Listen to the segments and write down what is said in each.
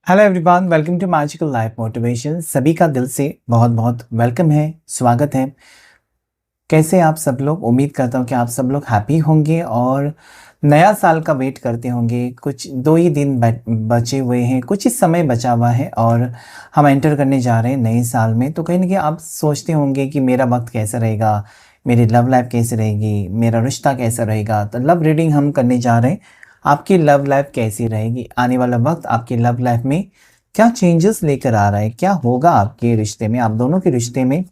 Hello everyone, welcome to magical life motivation. सभी का दिल से बहुत बहुत वेलकम है, स्वागत है। कैसे आप सब लोग? उम्मीद करता हूँ कि आप सब लोग हैप्पी होंगे और नया साल का वेट करते होंगे। कुछ 2 ही दिन बचे हुए हैं, कुछ ही समय बचा हुआ है और हम एंटर करने जा रहे हैं नए साल में। तो कहीं ना कहीं आप सोचते होंगे कि मेरा वक्त कैसा रहेगा, मेरी लव लाइफ कैसी रहेगी, मेरा रिश्ता कैसा रहेगा। तो लव रीडिंग हम करने जा रहे हैं। आपकी लव लाइफ कैसी रहेगी, आने वाला वक्त आपकी लव लाइफ में क्या चेंजेस लेकर आ रहा है, क्या होगा आपके रिश्ते में, आप दोनों के रिश्ते में।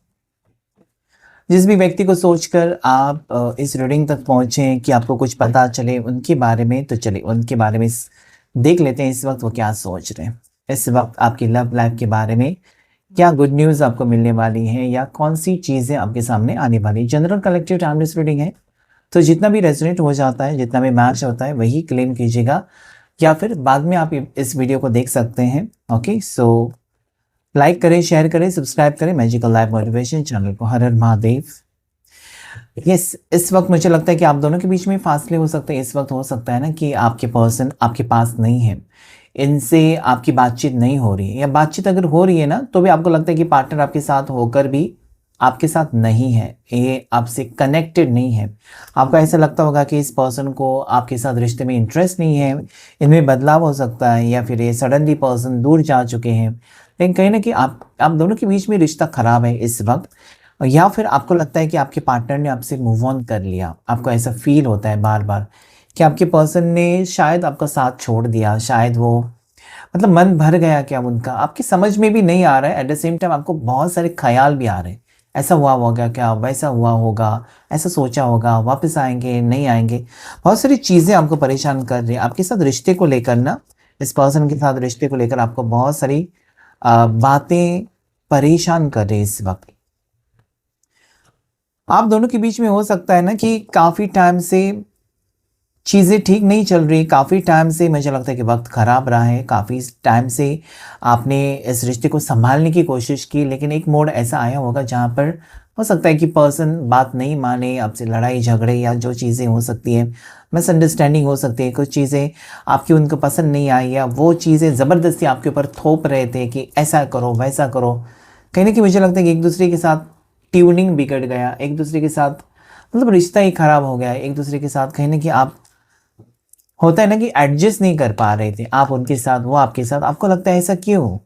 जिस भी व्यक्ति को सोचकर आप इस रीडिंग तक पहुंचे कि आपको कुछ पता चले उनके बारे में, तो चलिए उनके बारे में देख लेते हैं इस वक्त वो क्या सोच रहे हैं। इस वक्त आपकी लव लाइफ के बारे में क्या गुड न्यूज़ आपको मिलने वाली है या कौन सी चीज़ें आपके सामने आने वाली। जनरल कलेक्टिव टाइमलेस रीडिंग है, तो जितना भी रेजोनेट हो जाता है, जितना भी मैच होता है वही क्लेम कीजिएगा, या फिर बाद में आप इस वीडियो को देख सकते हैं। ओके, सो लाइक करें, शेयर करें, सब्सक्राइब करें मैजिकल लाइफ मोटिवेशन चैनल को। हर हर महादेव। यस, इस वक्त मुझे लगता है कि आप दोनों के बीच में फासले हो सकते हैं। इस वक्त हो सकता है ना कि आपके पर्सन आपके पास नहीं है, इनसे आपकी बातचीत नहीं हो रही है, या बातचीत अगर हो रही है ना तो भी आपको लगता है कि पार्टनर आपके साथ होकर भी आपके साथ नहीं है, ये आपसे कनेक्टेड नहीं है। आपको ऐसा लगता होगा कि इस पर्सन को आपके साथ रिश्ते में इंटरेस्ट नहीं है, इनमें बदलाव हो सकता है, या फिर ये सडनली पर्सन दूर जा चुके हैं। लेकिन कहीं ना कहीं आप दोनों के बीच में रिश्ता खराब है इस वक्त, या फिर आपको लगता है कि आपके पार्टनर ने आपसे मूव ऑन कर लिया। आपको ऐसा फील होता है बार बार कि आपके पर्सन ने शायद आपका साथ छोड़ दिया, शायद वो मतलब मन भर गया क्या उनका, आपकी समझ में भी नहीं आ रहा है। एट द सेम टाइम आपको बहुत सारे ख्याल भी आ रहे हैं, ऐसा हुआ होगा क्या, वैसा हुआ होगा, ऐसा सोचा होगा, वापस आएंगे नहीं आएंगे। बहुत सारी चीज़ें आपको परेशान कर रही है आपके साथ रिश्ते को लेकर ना। इस पर्सन के साथ रिश्ते को लेकर आपको बहुत सारी बातें परेशान कर रही है इस वक्त। आप दोनों के बीच में हो सकता है ना कि काफ़ी टाइम से चीज़ें ठीक नहीं चल रही, काफ़ी टाइम से मुझे लगता है कि वक्त ख़राब रहा है, काफ़ी टाइम से आपने इस रिश्ते को संभालने की कोशिश की, लेकिन एक मोड़ ऐसा आया होगा जहाँ पर हो सकता है कि पर्सन बात नहीं माने, आपसे लड़ाई झगड़े या जो चीज़ें हो सकती हैं, मिसअंडरस्टैंडिंग हो सकती है, कुछ चीज़ें आपकी उनको पसंद नहीं आई या वो चीज़ें ज़बरदस्ती आपके ऊपर थोप रहे थे कि ऐसा करो वैसा करो। कहीं ना कहीं मुझे लगता है कि एक दूसरे के साथ ट्यूनिंग बिगड़ गया, एक दूसरे के साथ मतलब रिश्ता ही ख़राब हो गया, एक दूसरे के साथ कहीं ना कहीं आप होता है ना कि एडजस्ट नहीं कर पा रहे थे, आप उनके साथ वो आपके साथ। आपको लगता है ऐसा क्यों?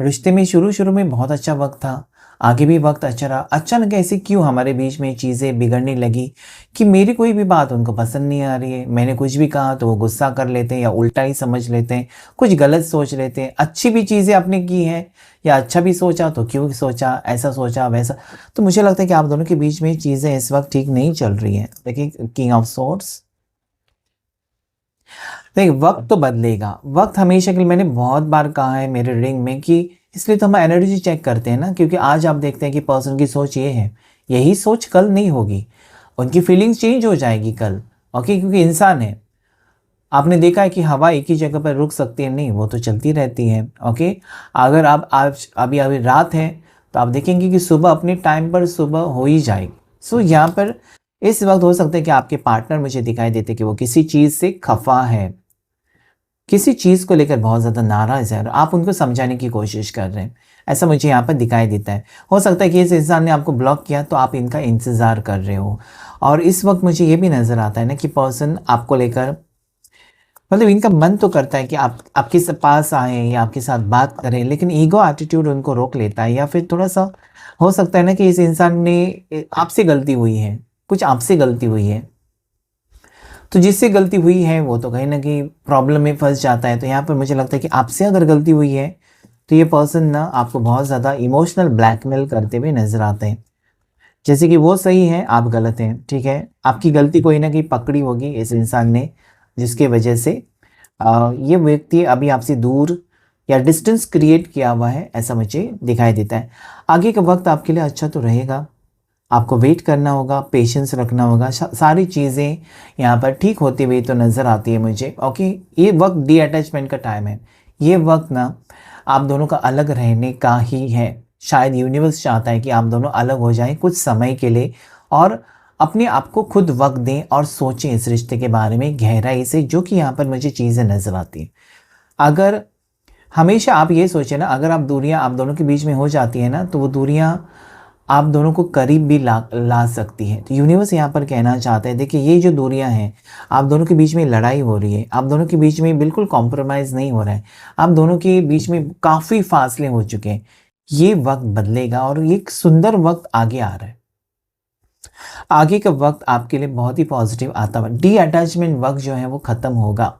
रिश्ते में शुरू शुरू में बहुत अच्छा वक्त था, आगे भी वक्त अच्छा रहा, अचानक ऐसे क्यों हमारे बीच में चीज़ें बिगड़ने लगी कि मेरी कोई भी बात उनको पसंद नहीं आ रही है, मैंने कुछ भी कहा तो वो गुस्सा कर लेते हैं या उल्टा ही समझ लेते हैं, कुछ गलत सोच लेते हैं। अच्छी भी चीज़ें आपने की हैं या अच्छा भी सोचा तो क्यों सोचा, ऐसा सोचा वैसा। तो मुझे लगता है कि आप दोनों के बीच में चीज़ें इस वक्त ठीक नहीं चल रही हैं। देखिए, किंग ऑफ सोर्ड्स। देखिए, वक्त तो बदलेगा, वक्त हमेशा के लिए, मैंने बहुत बार कहा है मेरे रीडिंग में कि इसलिए तो हम एनर्जी चेक करते हैं ना, क्योंकि आज आप देखते हैं कि पर्सन की सोच ये है, यही सोच कल नहीं होगी, उनकी फीलिंग्स चेंज हो जाएगी कल। ओके, क्योंकि इंसान है। आपने देखा है कि हवा एक ही जगह पर रुक सकती है नहीं, वो तो चलती रहती है। ओके, अगर आप आज अभी अभी रात है तो आप देखेंगे कि सुबह अपने टाइम पर सुबह हो ही जाएगी। सो यहाँ पर इस वक्त हो सकता है कि आपके पार्टनर मुझे दिखाई देते कि वो किसी चीज़ से खफा है, किसी चीज़ को लेकर बहुत ज़्यादा नाराज़ है और आप उनको समझाने की कोशिश कर रहे हैं, ऐसा मुझे यहाँ पर दिखाई देता है। हो सकता है कि इस इंसान ने आपको ब्लॉक किया तो आप इनका इंतज़ार कर रहे हो, और इस वक्त मुझे ये भी नज़र आता है ना कि पर्सन आपको लेकर मतलब इनका मन तो करता है कि आप आपके पास आए या आपके साथ बात करें, लेकिन ईगो एटीट्यूड उनको रोक लेता है, या फिर थोड़ा सा हो सकता है ना कि इस इंसान ने आपसे गलती हुई है, कुछ आपसे गलती हुई है, तो जिससे गलती हुई है वो तो कहीं ना कहीं प्रॉब्लम में फंस जाता है। तो यहाँ पर मुझे लगता है कि आपसे अगर गलती हुई है तो ये पर्सन ना आपको बहुत ज़्यादा इमोशनल ब्लैकमेल करते हुए नजर आते हैं, जैसे कि वो सही है आप गलत हैं। ठीक है, आपकी गलती कोई ना कहीं पकड़ी होगी इस इंसान ने, जिसके वजह से ये व्यक्ति अभी आपसे दूर या डिस्टेंस क्रिएट किया हुआ है, ऐसा मुझे दिखाई देता है। आगे का वक्त आपके लिए अच्छा तो रहेगा, आपको वेट करना होगा, पेशेंस रखना होगा, सारी चीज़ें यहाँ पर ठीक होती हुई तो नज़र आती है मुझे। ओके, ये वक्त डी अटैचमेंट का टाइम है, ये वक्त ना आप दोनों का अलग रहने का ही है। शायद यूनिवर्स चाहता है कि आप दोनों अलग हो जाएं कुछ समय के लिए और अपने आप को खुद वक्त दें और सोचें इस रिश्ते के बारे में गहराई से, जो कि यहाँ पर मुझे चीज़ें नज़र आती हैं। अगर हमेशा आप ये सोचिए ना, अगर आप दूरियां आप दोनों के बीच में हो जाती है ना, तो वो दूरियां आप दोनों को करीब भी ला ला सकती है। तो यूनिवर्स यहाँ पर कहना चाहता है, देखिए ये जो दूरियां हैं, आप दोनों के बीच में लड़ाई हो रही है, आप दोनों के बीच में बिल्कुल कॉम्प्रोमाइज़ नहीं हो रहा है, आप दोनों के बीच में काफ़ी फासले हो चुके हैं। ये वक्त बदलेगा और ये एक सुंदर वक्त आगे आ रहा है। आगे का वक्त आपके लिए बहुत ही पॉजिटिव आता है। डी अटैचमेंट वक्त जो है वो ख़त्म होगा।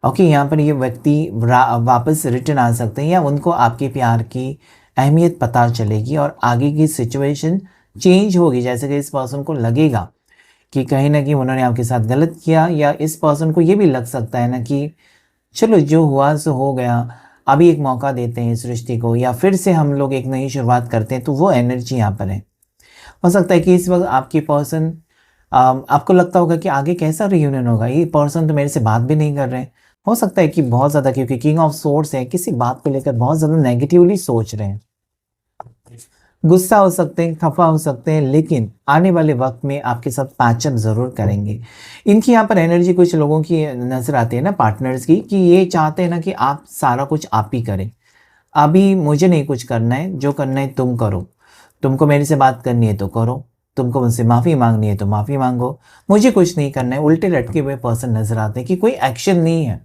ओके, यहाँ पर ये व्यक्ति वापस रिटर्न आ सकते हैं, या उनको आपके प्यार की अहमियत पता चलेगी और आगे की सिचुएशन चेंज होगी। जैसे कि इस पर्सन को लगेगा कि कहीं ना कहीं उन्होंने आपके साथ गलत किया, या इस पर्सन को ये भी लग सकता है ना कि चलो जो हुआ सो हो गया, अभी एक मौका देते हैं इस रिश्ते को, या फिर से हम लोग एक नई शुरुआत करते हैं। तो वो एनर्जी यहाँ पर है। हो सकता है कि इस वक्त आपकी पर्सन, आपको लगता होगा कि आगे कैसा रियूनियन होगा, ये पर्सन तो मेरे से बात भी नहीं कर रहे हैं। हो सकता है कि बहुत ज़्यादा, क्योंकि किंग ऑफ सोर्ड्स है, किसी बात को लेकर बहुत ज़्यादा नेगेटिवली सोच रहे हैं, गुस्सा हो सकते हैं, खफा हो सकते हैं, लेकिन आने वाले वक्त में आपके साथ पैचअप ज़रूर करेंगे। इनकी यहाँ पर एनर्जी कुछ लोगों की नज़र आती है ना, पार्टनर्स की, कि ये चाहते हैं ना कि आप सारा कुछ आप ही करें। अभी मुझे नहीं कुछ करना है, जो करना है तुम करो। तुमको मेरे से बात करनी है तो करो, तुमको मुझसे माफ़ी मांगनी है तो माफ़ी मांगो, मुझे कुछ नहीं करना है। उल्टे लटके हुए पर्सन नज़र आते हैं कि कोई एक्शन नहीं है।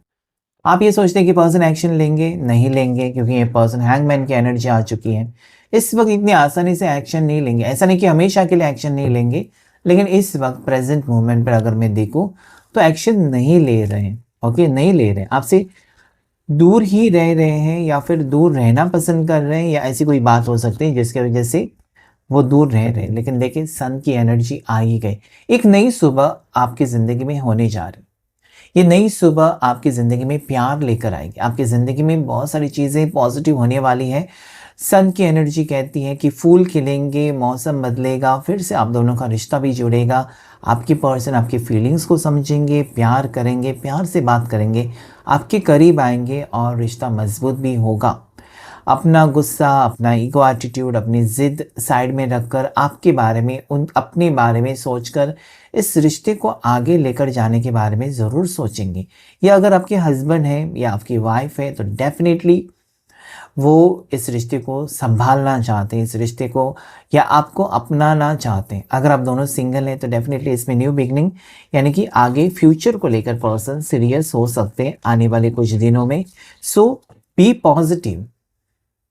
आप ये सोचते हैं कि पर्सन एक्शन लेंगे, नहीं लेंगे, क्योंकि ये पर्सन हैंगमैन की एनर्जी आ चुकी है। इस वक्त इतनी आसानी से एक्शन नहीं लेंगे। ऐसा नहीं कि हमेशा के लिए एक्शन नहीं लेंगे, लेकिन इस वक्त प्रेजेंट मोमेंट पर अगर मैं देखूँ तो एक्शन नहीं ले रहे हैं। ओके, नहीं ले रहे हैं, आपसे दूर ही रह रहे हैं, या फिर दूर रहना पसंद कर रहे हैं, या ऐसी कोई बात हो सकती है जिसकी वजह से वो दूर रह रहे हैं। लेकिन देखिए, सन की एनर्जी आ ही गई। एक नई सुबह आपकी ज़िंदगी में होने जा रही है। ये नई सुबह आपकी ज़िंदगी में प्यार लेकर आएगी। आपकी ज़िंदगी में बहुत सारी चीज़ें पॉजिटिव होने वाली हैं। सन की एनर्जी कहती है कि फूल खिलेंगे, मौसम बदलेगा, फिर से आप दोनों का रिश्ता भी जुड़ेगा। आपकी पर्सन आपकी फीलिंग्स को समझेंगे, प्यार करेंगे, प्यार से बात करेंगे, आपके करीब आएंगे और रिश्ता मजबूत भी होगा। अपना गुस्सा, अपना ईगो एटीट्यूड, अपनी ज़िद साइड में रखकर आपके बारे में, अपने बारे में सोचकर इस रिश्ते को आगे लेकर जाने के बारे में ज़रूर सोचेंगे। या अगर आपके हस्बैंड हैं या आपकी वाइफ है, तो डेफिनेटली वो इस रिश्ते को संभालना चाहते हैं, इस रिश्ते को या आपको अपनाना चाहते हैं। अगर आप दोनों सिंगल हैं तो डेफिनेटली इसमें न्यू बिगनिंग, यानी कि आगे फ्यूचर को लेकर पर्सन सीरियस हो सकते हैं आने वाले कुछ दिनों में। सो बी पॉजिटिव।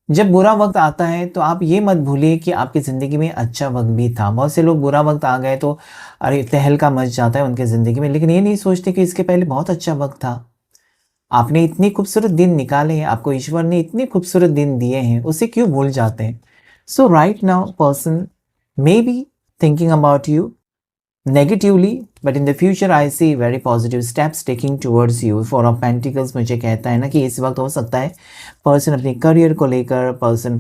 जब बुरा वक्त आता है तो आप ये मत भूलिए कि आपकी ज़िंदगी में अच्छा वक्त भी था। बहुत से लोग बुरा वक्त आ गए तो अरे तहलका मच जाता है उनके ज़िंदगी में, लेकिन ये नहीं सोचते कि इसके पहले बहुत अच्छा वक्त था। आपने इतनी खूबसूरत दिन निकाले हैं, आपको ईश्वर ने इतने खूबसूरत दिन दिए हैं, उसे क्यों भूल जाते हैं? So right now person may be thinking about you negatively, but in the future I see very positive steps taking towards you. Four of Pentacles मुझे कहता है ना कि इस वक्त हो सकता है पर्सन अपने करियर को लेकर, पर्सन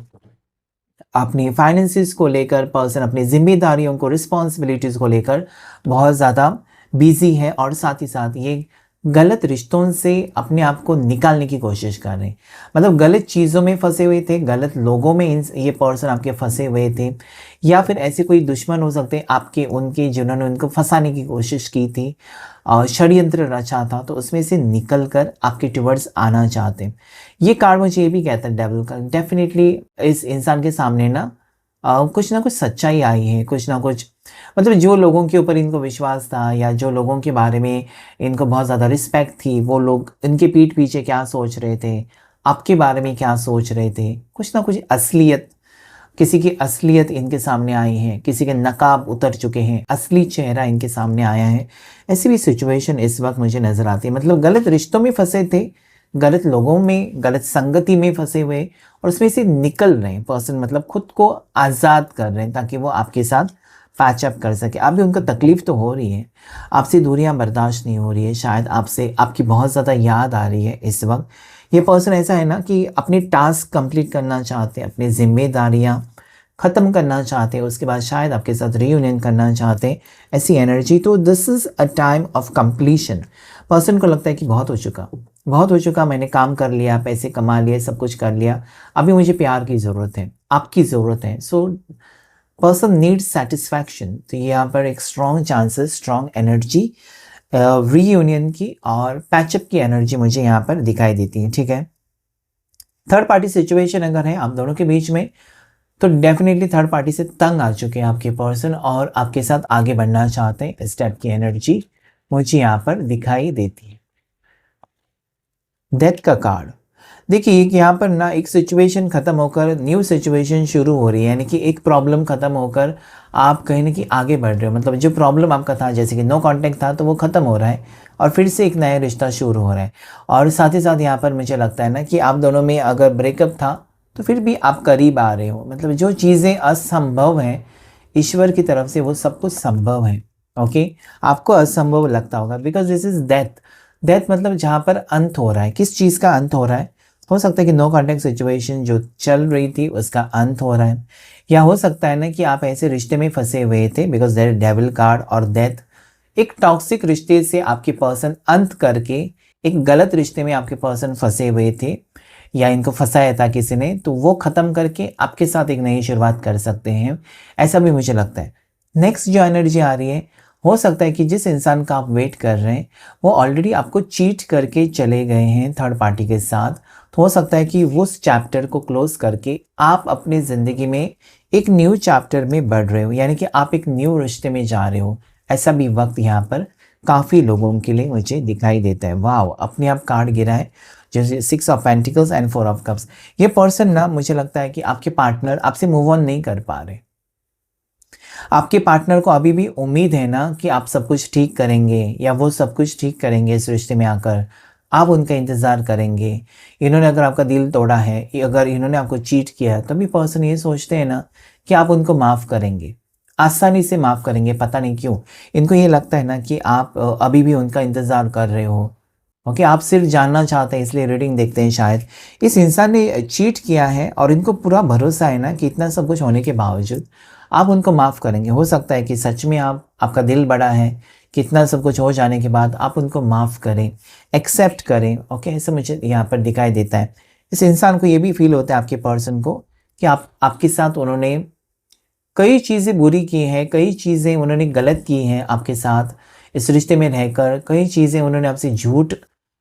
अपनी फाइनेंसिस को लेकर, पर्सन अपनी जिम्मेदारियों को, रिस्पॉन्सिबिलिटीज़ को लेकर बहुत ज़्यादा बिजी है, और साथ ही साथ ये गलत रिश्तों से अपने आप को निकालने की कोशिश कर रहे हैं। मतलब गलत चीज़ों में फंसे हुए थे, गलत लोगों में ये पर्सन आपके फंसे हुए थे, या फिर ऐसे कोई दुश्मन हो सकते हैं आपके, उनके जिन्होंने उनको फंसाने की कोशिश की थी, षड्यंत्र रचा था, तो उसमें से निकल कर आपके टुवर्ड्स आना चाहते हैं। ये कार्ड मुझे ये भी कहता है डेविल का, डेफिनेटली इस इंसान के सामने कुछ ना कुछ सच्चाई आई है, कुछ ना कुछ, मतलब जो लोगों के ऊपर इनको विश्वास था, या जो लोगों के बारे में इनको बहुत ज़्यादा रिस्पेक्ट थी, वो लोग इनके पीठ पीछे क्या सोच रहे थे, आपके बारे में क्या सोच रहे थे, कुछ ना कुछ असलियत, किसी की असलियत इनके सामने आई है, किसी के नकाब उतर चुके हैं, असली चेहरा इनके सामने आया है। ऐसी भी सिचुएशन इस वक्त मुझे नज़र आती है। मतलब गलत रिश्तों में फंसे थे, गलत लोगों में, गलत संगति में फंसे हुए, और उसमें से निकल रहे हैं पर्सन, मतलब खुद को आज़ाद कर रहे हैं ताकि वो आपके साथ पैचअप कर सके। अभी उनको तकलीफ़ तो हो रही है, आपसे दूरियां बर्दाश्त नहीं हो रही है, शायद आपसे आपकी बहुत ज़्यादा याद आ रही है इस वक्त। ये पर्सन ऐसा है ना कि अपने टास्क कंप्लीट करना चाहते हैं, अपनी जिम्मेदारियां ख़त्म करना चाहते हैं, उसके बाद शायद आपके साथ रीयूनियन करना चाहते हैं, ऐसी एनर्जी। तो this is a time of completion. Person को लगता है कि बहुत हो चुका, मैंने काम कर लिया, पैसे कमा लिए, सब कुछ कर लिया, अभी मुझे प्यार की ज़रूरत है, आपकी ज़रूरत है। So person needs satisfaction. तो यहाँ पर एक strong chances, strong energy reunion की और पैचअप की एनर्जी मुझे यहाँ पर दिखाई देती है। ठीक है, थर्ड पार्टी सिचुएशन अगर है आप दोनों के बीच में, तो डेफिनेटली थर्ड पार्टी से तंग आ चुके हैं आपके पर्सन और आपके साथ आगे बढ़ना चाहते हैं। इस टाइप की एनर्जी मुझे यहाँ पर दिखाई देती है। डेथ का कार्ड देखिए कि यहाँ पर ना एक सिचुएशन खत्म होकर न्यू सिचुएशन शुरू हो रही है, यानी कि एक प्रॉब्लम खत्म होकर आप कहीं ना कहीं आगे बढ़ रहे हो। मतलब जो प्रॉब्लम आपका था, जैसे कि नो कांटेक्ट था, तो वो खत्म हो रहा है और फिर से एक नया रिश्ता शुरू हो रहा है। और साथ ही साथ यहाँ पर मुझे लगता है ना कि आप दोनों में अगर ब्रेकअप था तो फिर भी आप करीब आ रहे हो। मतलब जो चीज़ें असंभव हैं ईश्वर की तरफ से वो सब कुछ संभव है। ओके, आपको असंभव लगता होगा because this is death. Death मतलब जहाँ पर अंत हो रहा है, किस चीज़ का अंत हो रहा है? हो सकता है कि नो कॉन्टेक्ट सिचुएशन जो चल रही थी उसका अंत हो रहा है, या हो सकता है ना कि आप ऐसे रिश्ते में फंसे हुए थे बिकॉज देयर डेविल कार्ड और डेथ। एक टॉक्सिक रिश्ते से आपके पर्सन अंत करके एक गलत रिश्ते में आपके पर्सन फंसे हुए थे, या इनको फंसाया था किसी ने, तो वो ख़त्म करके आपके साथ एक नई शुरुआत कर सकते हैं, ऐसा भी मुझे लगता है। नेक्स्ट जो एनर्जी आ रही है, हो सकता है कि जिस इंसान का आप वेट कर रहे हैं वो ऑलरेडी आपको चीट करके चले गए हैं थर्ड पार्टी के साथ। तो हो सकता है कि वो उस चैप्टर को क्लोज करके आप अपनी ज़िंदगी में एक न्यू चैप्टर में बढ़ रहे हो, यानी कि आप एक न्यू रिश्ते में जा रहे हो। ऐसा भी वक्त यहाँ पर काफ़ी लोगों के लिए मुझे दिखाई देता है। वाह, अपने आप कार्ड गिरा है जैसे 6 of pentacles and 4 of cups. ये पर्सन ना मुझे लगता है कि आपके पार्टनर आपसे मूव ऑन नहीं कर पा रहे। आपके पार्टनर को अभी भी उम्मीद है ना कि आप सब कुछ ठीक करेंगे या वो सब कुछ ठीक करेंगे इस रिश्ते में आकर। आप उनका इंतज़ार करेंगे। इन्होंने अगर आपका दिल तोड़ा है, अगर इन्होंने आपको चीट किया है, तो भी पर्सन ये सोचते हैं ना कि आप उनको माफ़ करेंगे, आसानी से माफ़ करेंगे। पता नहीं क्यों इनको ये लगता है ना कि आप अभी भी उनका इंतज़ार कर रहे हो। ओके, आप सिर्फ जानना चाहते हैं इसलिए रीडिंग देखते हैं। शायद इस इंसान ने चीट किया है और इनको पूरा भरोसा है ना कि इतना सब कुछ होने के बावजूद आप उनको माफ़ करेंगे। हो सकता है कि सच में आपका दिल बड़ा है, कितना सब कुछ हो जाने के बाद आप उनको माफ़ करें, एक्सेप्ट करें। ओके, ऐसा मुझे यहाँ पर दिखाई देता है। इस इंसान को ये भी फील होता है आपके पर्सन को कि आपके साथ उन्होंने कई चीज़ें बुरी की हैं, कई चीज़ें उन्होंने गलत की हैं आपके साथ इस रिश्ते में रहकर। कई चीज़ें उन्होंने आपसे झूठ,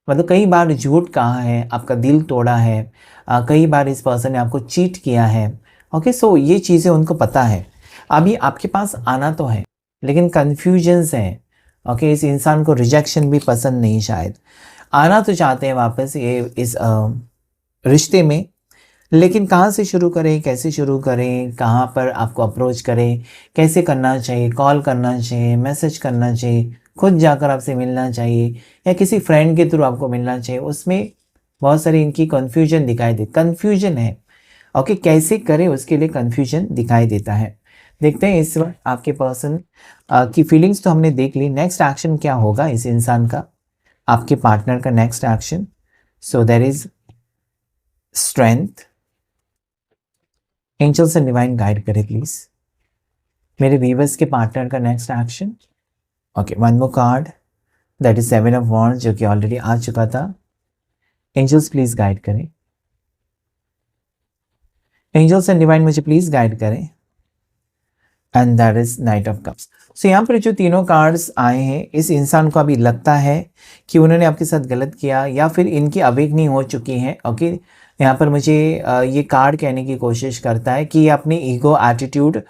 मतलब कई बार झूठ कहा है, आपका दिल तोड़ा है। कई बार इस पर्सन ने आपको चीट किया है। ओके, सो ये चीज़ें उनको पता है। अभी आपके पास आना तो है लेकिन कन्फ्यूजन्स हैं। ओके, इस इंसान को रिजेक्शन भी पसंद नहीं, शायद आना तो चाहते हैं वापस ये इस रिश्ते में, लेकिन कहाँ से शुरू करें, कैसे शुरू करें, कहाँ पर आपको अप्रोच करें, कैसे करना चाहिए, कॉल करना चाहिए, मैसेज करना चाहिए, खुद जाकर आपसे मिलना चाहिए या किसी फ्रेंड के थ्रू आपको मिलना चाहिए, उसमें बहुत सारी इनकी कन्फ्यूजन दिखाई दे, कन्फ्यूजन है। ओके, कैसे करें उसके लिए कन्फ्यूजन दिखाई देता है। देखते हैं इस वक्त आपके पर्सन की फीलिंग्स तो हमने देख ली। नेक्स्ट एक्शन क्या होगा इस इंसान का, आपके पार्टनर का next action. So there is strength. Angels and divine guide करें प्लीज मेरे व्यूअर्स के पार्टनर का next action. Okay, one more card, that is 7 of wands, जो कि ऑलरेडी आ चुका था। एंजल्स प्लीज गाइड करें, एंजल्स एंड डिवाइन मुझे प्लीज गाइड करें। And that is knight of cups. So यहाँ पर जो तीनों कार्ड्स आए हैं, इस इंसान को अभी लगता है कि उन्होंने आपके साथ गलत किया या फिर इनकी अवेकनिंग हो चुकी है। ओके, यहाँ पर मुझे ये कार्ड कहने की कोशिश करता है कि ये अपनी ईगो, एटीट्यूड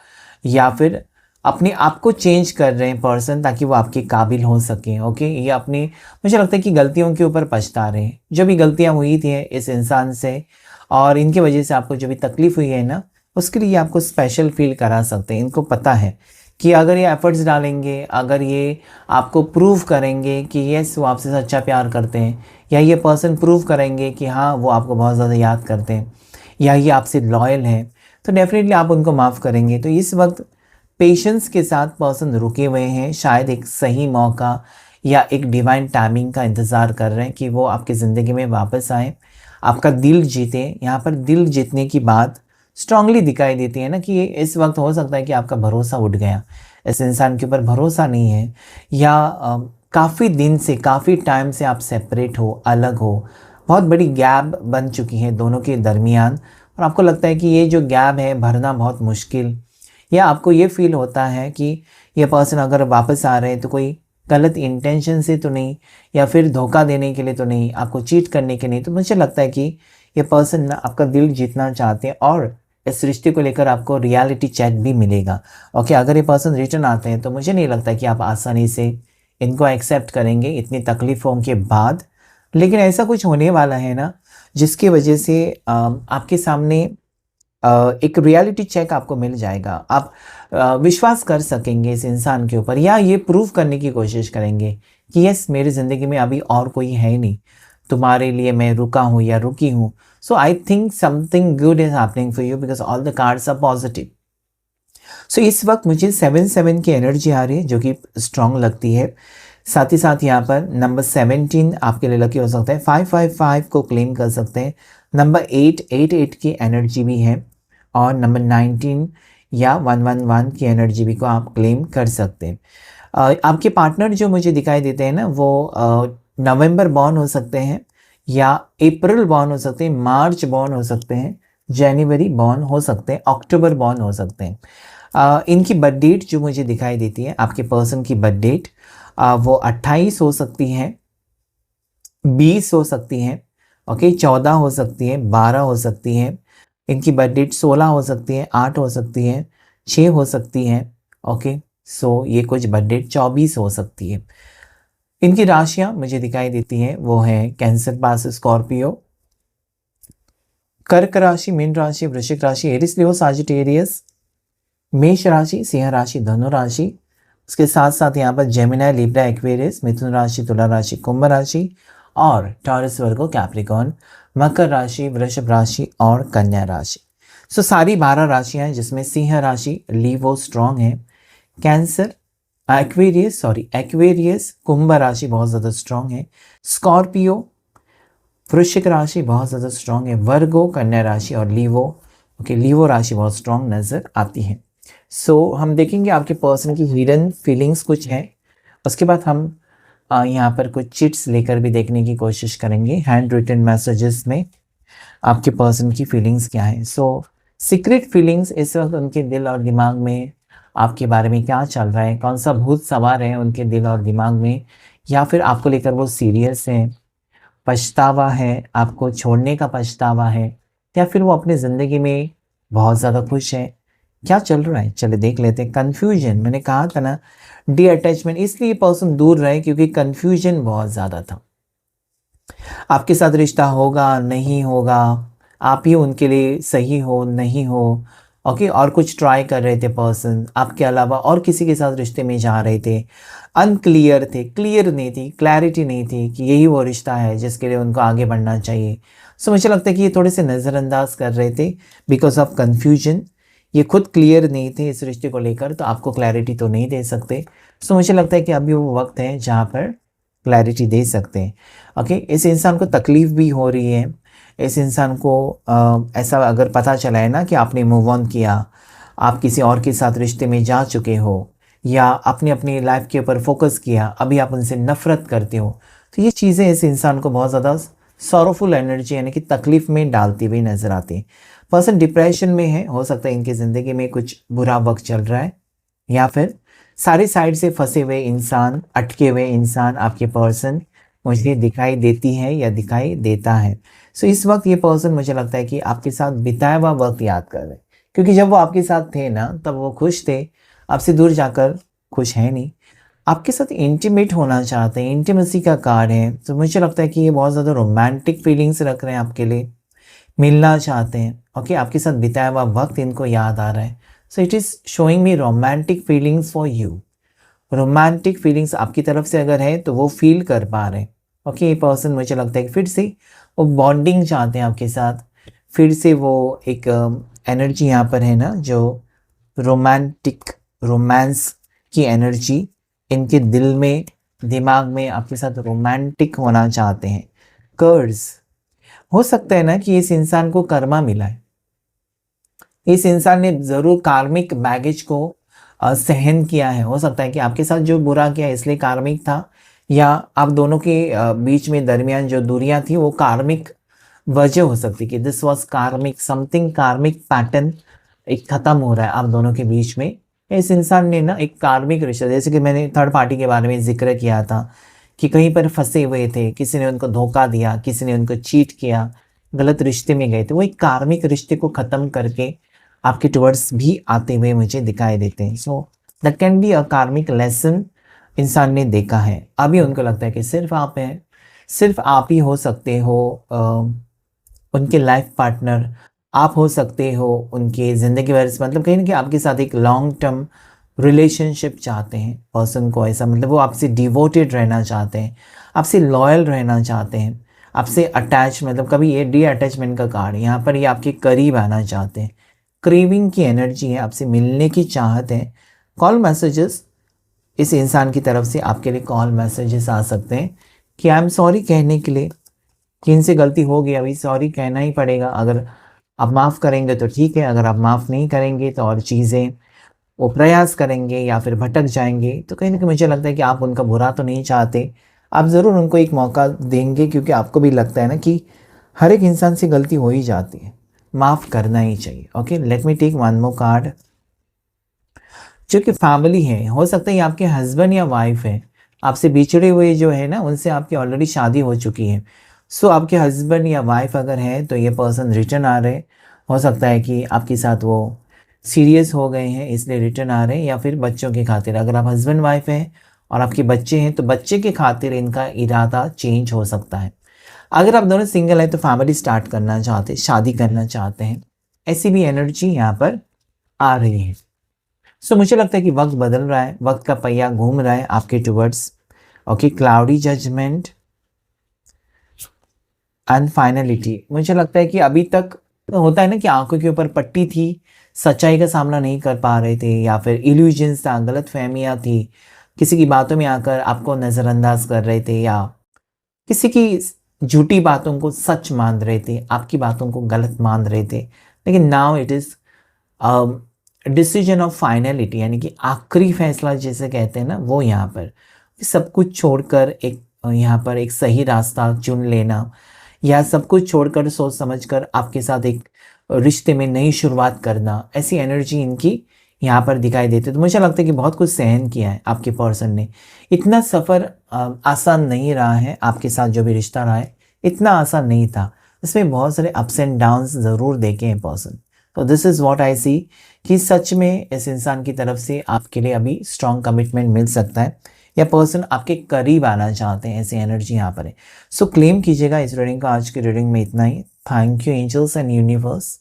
या फिर अपने आप को चेंज कर रहे हैं पर्सन, ताकि वो आपके काबिल हो सकें। ओके, ये अपनी, मुझे लगता है कि गलतियों के ऊपर पछता रहे हैं। जो भी गलतियाँ हुई थी इस इंसान से और इनकी वजह से आपको जो भी तकलीफ हुई है ना, उसके लिए आपको स्पेशल फील करा सकते हैं। इनको पता है कि अगर ये एफर्ट्स डालेंगे, अगर ये आपको प्रूव करेंगे कि यस वो आपसे सच्चा प्यार करते हैं, या ये पर्सन प्रूव करेंगे कि हाँ वो आपको बहुत ज़्यादा याद करते हैं, या ये आपसे लॉयल हैं, तो डेफिनेटली आप उनको माफ़ करेंगे। तो इस वक्त पेशेंस के साथ पर्सन रुके हुए हैं, शायद एक सही मौका या एक डिवाइन टाइमिंग का इंतज़ार कर रहे हैं कि वो आपकी ज़िंदगी में वापस आए, आपका दिल जीते। यहाँ पर दिल जीतने की बात स्ट्रांगली दिखाई देती है ना कि इस वक्त हो सकता है कि आपका भरोसा उठ गया, इस इंसान के ऊपर भरोसा नहीं है, या काफ़ी दिन से, काफ़ी टाइम से आप सेपरेट हो, अलग हो, बहुत बड़ी गैप बन चुकी है दोनों के दरमियान, और आपको लगता है कि ये जो गैप है भरना बहुत मुश्किल, या आपको ये फील होता है कि ये पर्सन अगर वापस आ रहे हैं तो कोई गलत इंटेंशन से तो नहीं, या फिर धोखा देने के लिए तो नहीं, आपको चीट करने के नहीं। तो मुझे लगता है कि ये पर्सन ना आपका दिल जीतना चाहते हैं और इस रिश्ते को लेकर आपको रियलिटी चेक भी मिलेगा। ओके, अगर ये पर्सन रिटर्न आते हैं तो मुझे नहीं लगता कि आप आसानी से इनको एक्सेप्ट करेंगे इतनी तकलीफ़ों के बाद। लेकिन ऐसा कुछ होने वाला है ना जिसकी वजह से आपके सामने एक रियलिटी चेक आपको मिल जाएगा। आप विश्वास कर सकेंगे इस इंसान के ऊपर, या ये प्रूव करने की कोशिश करेंगे कि यस, मेरी ज़िंदगी में अभी और कोई है नहीं, तुम्हारे लिए मैं रुका हूँ या रुकी हूँ। So I think something good is happening for you because all the cards are positive. So इस वक्त मुझे 7 की एनर्जी आ रही है जो कि स्ट्रांग लगती है। साथ ही साथ यहाँ पर नंबर 17 आपके लिए लकी हो सकता है। 555 को क्लेम कर सकते हैं। नंबर 8 की एनर्जी भी है और नंबर 19 या 111 की एनर्जी भी को आप क्लेम कर सकते हैं। आपके पार्टनर जो मुझे दिखाई देते हैं ना वो नवंबर बॉर्न हो सकते हैं या अप्रैल बॉर्न हो सकते हैं, मार्च बॉर्न हो सकते हैं, जनवरी बॉर्न हो सकते हैं, अक्टूबर बॉर्न हो सकते हैं। इनकी बर्थ डेट जो मुझे दिखाई देती है, आपके पर्सन की बर्थ डेट वो 28 हो सकती है, 20 हो सकती है, ओके, 14 हो सकती है, 12 हो सकती है। इनकी बर्थ डेट 16 हो सकती है, 8 हो सकती है, 6 हो सकती है। ओके, सो ये कुछ बर्थ डेट 24 हो सकती है। इनकी राशियां मुझे दिखाई देती हैं वो है कैंसर, पास, स्कॉर्पियो, कर्क राशि, मीन राशि, वृश्चिक राशि, एरिस, लियो, साजिटेरियस, मेष राशि, सिंह राशि, धनु राशि। उसके साथ साथ यहाँ पर जेमिनी, लिब्रा, एक्वेरियस, मिथुन राशि, तुला राशि, कुंभ राशि और टॉरस, वर्गो, कैप्रिकॉर्न, मकर राशि, वृषभ राशि और कन्या राशि। सो सारी 12 राशियां हैं जिसमें सिंह राशि लीवो स्ट्रॉन्ग है, कैंसर, एक्वेरियस, कुंभ राशि बहुत ज़्यादा स्ट्रॉन्ग है, स्कॉर्पियो, वृश्चिक राशि बहुत ज़्यादा स्ट्रॉन्ग है, वर्गो, कन्या राशि और लीवो। ओके, लीवो राशि बहुत स्ट्रॉन्ग नज़र आती है। सो हम देखेंगे आपके पर्सन की हिडन फीलिंग्स कुछ है। उसके बाद हम यहाँ पर कुछ चिट्स लेकर भी देखने की कोशिश करेंगे हैंड रिटन मैसेजेस में आपके पर्सन की फीलिंग्स क्या है। सो सीक्रेट फीलिंग्स इस वक्त उनके दिल और दिमाग में आपके बारे में क्या चल रहा है, कौन सा भूत सवार है उनके दिल और दिमाग में, या फिर आपको लेकर वो सीरियस हैं, पछतावा है, आपको छोड़ने का पछतावा है, या फिर वो अपनी ज़िंदगी में बहुत ज़्यादा खुश है, क्या चल रहा है। चले देख लेते हैं। कन्फ्यूजन, मैंने कहा था ना डी अटैचमेंट, इसलिए पर्सन दूर रहे क्योंकि कन्फ्यूजन बहुत ज़्यादा था। आपके साथ रिश्ता होगा नहीं होगा, आप ही उनके लिए सही हो नहीं हो, ओके, और कुछ ट्राई कर रहे थे पर्सन, आपके अलावा और किसी के साथ रिश्ते में जा रहे थे, अनक्लियर थे, क्लियर नहीं थी, क्लैरिटी नहीं थी कि यही वो रिश्ता है जिसके लिए उनको आगे बढ़ना चाहिए। सो मुझे लगता है कि ये थोड़े से नज़रअंदाज कर रहे थे बिकॉज ऑफ कन्फ्यूजन। ये खुद क्लियर नहीं थे इस रिश्ते को लेकर, तो आपको क्लैरिटी तो नहीं दे सकते। सो मुझे लगता है कि अभी वो वक्त है जहाँ पर क्लैरिटी दे सकते हैं। ओके, इस इंसान को तकलीफ़ भी हो रही है। इस इंसान को ऐसा अगर पता चला है ना कि आपने मूव ऑन किया, आप किसी और के साथ रिश्ते में जा चुके हो, या आपने अपनी लाइफ के ऊपर फोकस किया, अभी आप उनसे नफ़रत करते हो, तो ये चीज़ें इस इंसान को बहुत ज़्यादा सॉरोफुल एनर्जी यानी कि तकलीफ़ में डालती हुई नज़र आती है। पर्सन डिप्रेशन में है, हो सकता है इनकी ज़िंदगी में कुछ बुरा वक्त चल रहा है, या फिर सारी साइड से फंसे हुए इंसान, अटके हुए इंसान आपके पर्सन मुझे दिखाई देती है या दिखाई देता है। सो इस वक्त ये पर्सन मुझे लगता है कि आपके साथ बिताया हुआ वक्त याद कर रहे हैं, क्योंकि जब वो आपके साथ थे ना तब वो खुश थे, आपसे दूर जाकर खुश है नहीं, आपके साथ इंटीमेट होना चाहते हैं, इंटीमेसी का कार्ड है। तो मुझे लगता है कि ये बहुत ज़्यादा रोमांटिक फीलिंग्स रख रहे हैं आपके लिए, मिलना चाहते हैं। ओके, आपके साथ बिताया हुआ वक्त इनको याद आ रहा है। So it is showing me romantic feelings for you. Romantic feelings आपकी तरफ से अगर है तो वो फील कर पा रहे हैं। ओके, ये पर्सन मुझे लगता है कि फिर से वो बॉन्डिंग चाहते हैं आपके साथ, फिर से वो एक एनर्जी यहाँ पर है ना जो रोमांटिक, रोमांस की एनर्जी इनके दिल में, दिमाग में आपके साथ रोमांटिक होना चाहते हैं। कर्ज, हो सकता है ना कि इस इंसान को कर्मा मिला है, इस इंसान ने ज़रूर कार्मिक बैगेज को सहन किया है। हो सकता है कि आपके साथ जो बुरा किया इसलिए कार्मिक था, या आप दोनों के बीच में दरमियान जो दूरियां थी वो कार्मिक वजह हो सकती कि दिस वाज कार्मिक, समथिंग कार्मिक पैटर्न एक ख़त्म हो रहा है आप दोनों के बीच में। इस इंसान ने ना एक कार्मिक रिश्ता, जैसे कि मैंने थर्ड पार्टी के बारे में जिक्र किया था कि कहीं पर फंसे हुए थे, किसी ने उनको धोखा दिया, किसी ने उनको चीट किया, गलत रिश्ते में गए थे, वो एक कार्मिक रिश्ते को ख़त्म करके आपके टुवर्ड्स भी आते हुए मुझे दिखाई देते हैं। So that can be a कार्मिक लेसन इंसान ने देखा है। अभी उनको लगता है कि सिर्फ़ आप हैं, सिर्फ़ आप ही हो सकते हो उनके लाइफ़ पार्टनर, आप हो सकते हो उनके ज़िंदगी भर से, मतलब कहीं न कहीं आपके साथ एक लॉन्ग टर्म रिलेशनशिप चाहते हैं पर्सन को, ऐसा मतलब वो आपसे डिवोटेड रहना चाहते हैं, आपसे लॉयल रहना चाहते हैं, आपसे अटैच, मतलब कभी ये डी अटैचमेंट का कार्ड, यहाँ पर ये आपके करीब आना चाहते हैं। क्रेविंग की एनर्जी है, आपसे मिलने की चाहत है। कॉल मैसेजेस, इस इंसान की तरफ से आपके लिए कॉल मैसेजेस आ सकते हैं कि आई एम सॉरी कहने के लिए, कि इनसे गलती हो गई, अभी सॉरी कहना ही पड़ेगा। अगर आप माफ़ करेंगे तो ठीक है, अगर आप माफ़ नहीं करेंगे तो और चीज़ें वो प्रयास करेंगे या फिर भटक जाएँगे। तो कहीं न कहीं मुझे लगता है कि आप उनका बुरा तो नहीं चाहते। आप ज़रूर उनको एक मौका देंगे, क्योंकि आपको भी लगता है ना कि हर एक इंसान से गलती हो ही जाती है। माफ़ करना ही चाहिए। Okay, let me take one more card. जो कि फैमिली है, हो सकता है ये आपके हस्बैंड या वाइफ है। आपसे बिछड़े हुए जो है ना, उनसे आपकी ऑलरेडी शादी हो चुकी है। सो आपके हस्बैंड या वाइफ अगर हैं तो ये पर्सन रिटर्न आ रहे हैं। हो सकता है कि आपके साथ वो सीरियस हो गए हैं इसलिए रिटर्न आ रहे हैं, या फिर बच्चों की खातिर। अगर आप हस्बैंड वाइफ हैं और आपके बच्चे हैं तो बच्चे की खातिर इनका इरादा चेंज हो सकता है। अगर आप दोनों सिंगल हैं तो फैमिली स्टार्ट करना चाहते हैं, शादी करना चाहते हैं। ऐसी भी एनर्जी यहाँ पर आ रही है। सो मुझे लगता है कि वक्त बदल रहा है, वक्त का पहिया घूम रहा है आपके towards. Okay, cloudy judgement and finality. मुझे लगता है कि अभी तक तो होता है ना कि आंखों के ऊपर पट्टी थी, सच्चाई का सामना नहीं कर पा रहे थे, या फिर इल्यूजन्स था, गलत फहमियाँ थी, किसी की बातों में आकर आपको नज़रअंदाज कर रहे थे, या किसी की झूठी बातों को सच मान रहे थे, आपकी बातों को गलत मान रहे थे। लेकिन now it is decision of finality, यानी कि आखिरी फैसला जिसे कहते हैं ना, वो यहाँ पर सब कुछ छोड़कर एक यहाँ पर एक सही रास्ता चुन लेना, या सब कुछ छोड़कर सोच समझकर आपके साथ एक रिश्ते में नई शुरुआत करना, ऐसी एनर्जी इनकी यहाँ पर दिखाई देती है। तो मुझे लगता है कि बहुत कुछ सहन किया है आपके पर्सन ने। इतना सफ़र आसान नहीं रहा है, आपके साथ जो भी रिश्ता रहा है इतना आसान नहीं था। इसमें बहुत सारे अप्स एंड डाउन्स ज़रूर देखे हैं पर्सन। तो दिस इज़ व्हाट आई सी, कि सच में इस इंसान की तरफ से आपके लिए अभी स्ट्रॉन्ग कमिटमेंट मिल सकता है, या पर्सन आपके करीब आना चाहते हैं, ऐसी एनर्जी यहाँ पर है। सो क्लेम कीजिएगा इस रीडिंग का। आज की रीडिंग में इतना ही। Thank you angels and universe.